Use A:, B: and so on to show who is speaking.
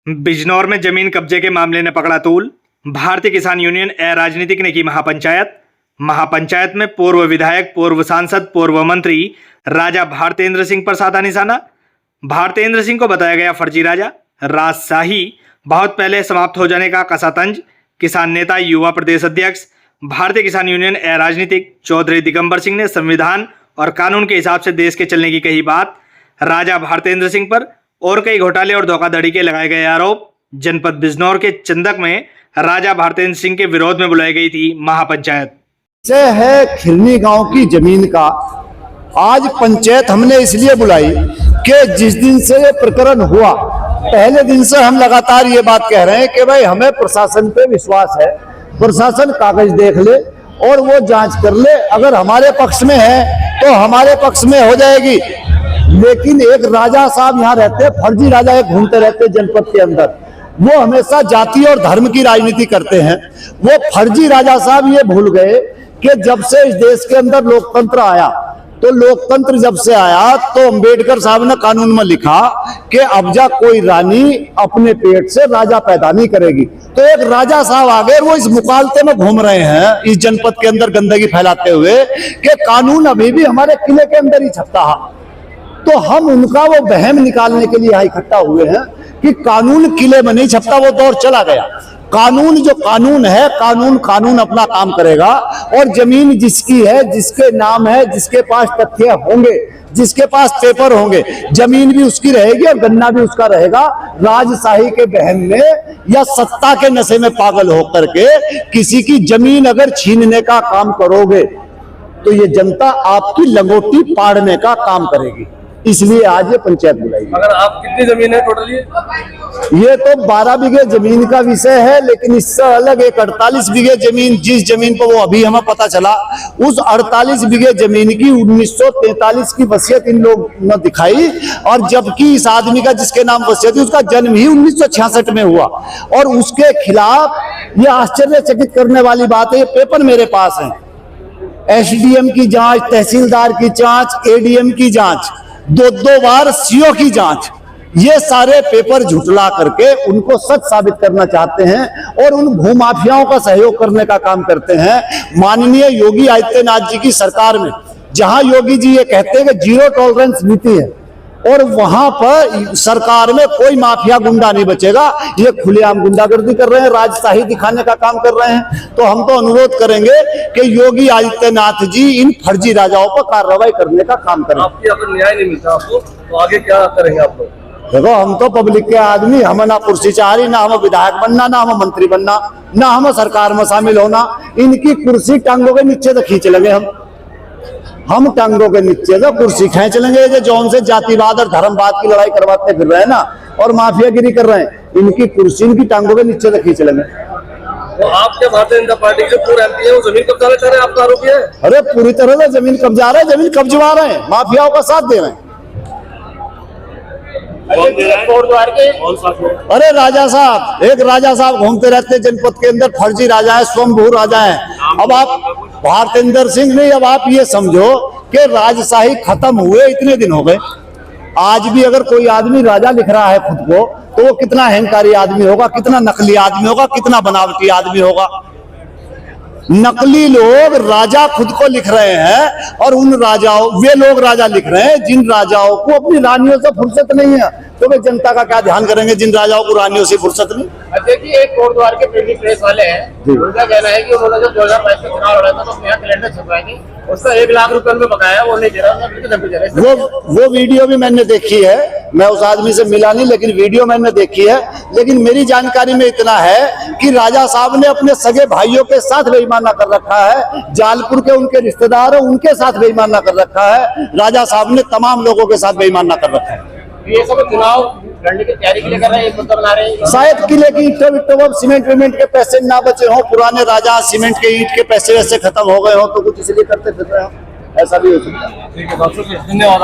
A: बिजनौर में जमीन कब्जे के मामले ने पकड़ा तूल। भारतीय किसान यूनियन अराजनीतिक ने की महापंचायत में पूर्व विधायक, पूर्व सांसद, पूर्व मंत्री राजा भारतेंद्र सिंह पर साधा निशाना। भारतेंद्र सिंह को बताया गया फर्जी राजा। राजशाही बहुत पहले समाप्त हो जाने का कसा तंज। किसान नेता, युवा प्रदेश अध्यक्ष, भारतीय किसान यूनियन अराजनीतिक चौधरी दिगंबर सिंह ने संविधान और कानून के हिसाब से देश के चलने की कही बात। राजा भारतेंद्र सिंह पर और कई घोटाले और धोखाधड़ी के लगाए गए आरोप। जनपद बिजनौर के चंदक में राजा भारतेंद्र सिंह के विरोध में बुलाई गई थी महापंचायत।
B: से है खिरनी गांव की जमीन का आज पंचायत हमने इसलिए बुलाई कि जिस दिन से ये प्रकरण हुआ, पहले दिन से हम लगातार ये बात कह रहे हैं कि भाई हमें प्रशासन पे विश्वास है, प्रशासन कागज देख ले और वो जांच कर ले, अगर हमारे पक्ष में है तो हमारे पक्ष में हो जाएगी। लेकिन एक राजा साहब यहाँ रहते, फर्जी राजा एक घूमते रहते जनपद के अंदर, वो हमेशा जाति और धर्म की राजनीति करते हैं। वो फर्जी राजा साहब ये भूल गए कि जब से इस देश के अंदर लोकतंत्र आया, तो लोकतंत्र जब से आया तो अंबेडकर साहब ने कानून में लिखा कि अब जा कोई रानी अपने पेट से राजा पैदा नहीं करेगी। तो एक राजा साहब आ गए, वो इस मुकालते में घूम रहे हैं इस जनपद के अंदर गंदगी फैलाते हुए कि कानून अभी भी हमारे किले के अंदर ही छपता है। तो हम उनका वो वहम निकालने के लिए यहाँ इकट्ठा हुए हैं कि कानून किले में नहीं छपता, वो दौर चला गया। कानून जो कानून है, कानून अपना काम करेगा और जमीन जिसकी है, जिसके नाम है, जिसके पास तथ्य होंगे, जिसके पास पेपर होंगे, जमीन भी उसकी रहेगी और गन्ना भी उसका रहेगा। राजशाही के बहन में या सत्ता के नशे में पागल होकर के किसी की जमीन अगर छीनने का काम करोगे तो ये जनता आपकी लंगोटी पाड़ने का काम करेगी। इसलिए आज ये पंचायत बुलाई।
C: अगर आप कितनी जमीन है टोटली?
B: ये तो 12 बीघे जमीन का विषय है, लेकिन इससे अलग एक 48 बीघे जमीन, जिस जमीन पर वो अभी हमें पता चला, उस 48 बीघे जमीन की 1943 की वसीयत इन लोग ने दिखाई, और जबकि इस आदमी का जिसके नाम वसीयत है उसका जन्म ही 1966 में हुआ। और उसके खिलाफ ये आश्चर्यचकित करने वाली बात है, ये पेपर मेरे पास है, एसडीएम की जांच, तहसीलदार की जांच, एडीएम की जांच, दो बार सीओ की जांच, ये सारे पेपर झुटला करके उनको सच साबित करना चाहते हैं और उन भूमाफियाओं का सहयोग करने का काम करते हैं। माननीय योगी आदित्यनाथ जी की सरकार में, जहां योगी जी ये कहते हैं कि जीरो टॉलरेंस नीति है, और वहां पर सरकार में कोई माफिया गुंडा नहीं बचेगा, ये खुलेआम गुंडागर्दी कर रहे हैं, राजशाही दिखाने का काम कर रहे हैं। तो हम तो अनुरोध करेंगे कि योगी आदित्यनाथ जी इन फर्जी राजाओं पर कार्रवाई करने का काम करें।
C: आपकी अगर न्याय नहीं मिलता आपको तो आगे क्या करेंगे आप लोग?
B: देखो, हम तो पब्लिक के आदमी, हमें ना कुर्सी चाही, ना हमें विधायक बनना, ना हमें मंत्री बनना, ना हमें सरकार में शामिल होना। इनकी कुर्सी टांगों के नीचे तो खींच लेंगे हम टांगों के नीचे तो कुर्सी खींच लेंगे। जो जौन से जातिवाद और धर्मवाद की लड़ाई करवाते फिर रहे हैं ना, और माफियागिरी कर रहे हैं, इनकी कुर्सी इनकी टांगों के नीचे तो खींच लेंगे।
C: तो आप क्या भारतीय जनता पार्टी के पूर्व एमपी है, वो जमीन कब्जा कर रहे हैं, आपका आरोप है?
B: अरे पूरी तरह से जमीन कब्जा रहे हैं, जमीन कब्जवा रहे हैं, माफियाओं का साथ दे रहे हैं। अरे राजा साहब, एक राजा साहब घूमते रहते जनपद के अंदर, फर्जी राजा है, स्वयंभू राजा है। अब आप भारतेंद्र सिंह नहीं, अब आप ये समझो कि राजशाही खत्म हुए इतने दिन हो गए, आज भी अगर कोई आदमी राजा लिख रहा है खुद को, तो वो कितना अहंकारी आदमी होगा, कितना नकली आदमी होगा, कितना बनावटी आदमी होगा। नकली लोग राजा खुद को लिख रहे हैं, और उन राजाओं, वे लोग राजा लिख रहे हैं जिन राजाओं को अपनी रानियों से फुर्सत नहीं है। तो वे जनता का क्या ध्यान करेंगे जिन राजाओं को रानियों से फुर्सत नहीं?
D: देखिए, एक कोटद्वार के प्रिंटिंग प्रेस वाले हैं, उनका कहना है कि उन्होंने जब 2022 में चुनाव लड़ा था तो अपने यहाँ कैलेंडर छपवाएंगे, उसका 1 लाख रुपए में बकाया, वो नहीं दे रहा।
B: वो वीडियो भी मैंने देखी है, मैं उस आदमी से मिला नहीं, लेकिन वीडियो मैंने देखी है। लेकिन मेरी जानकारी में इतना है कि राजा साहब ने अपने सगे भाइयों के साथ बेईमाना कर रखा है, जालपुर के उनके रिश्तेदार उनके साथ बेईमाना कर रखा है, राजा साहब ने तमाम लोगों के साथ बेईमाना कर रखा है।
D: ये सब चुनाव लड़ने की तैयारी के लिए कर रहे हैं, एक मुद्दा बना रहे हैं।
B: शायद किले की ईंटों सीमेंट वेमेंट के पैसे ना बचे हों, पुराने राजा सीमेंट के ईंट के पैसे वैसे खत्म हो गए हों, तो कुछ इसलिए करते फिर रहे हो, ऐसा भी हो सकता है।
C: ठीक है, धन्यवाद।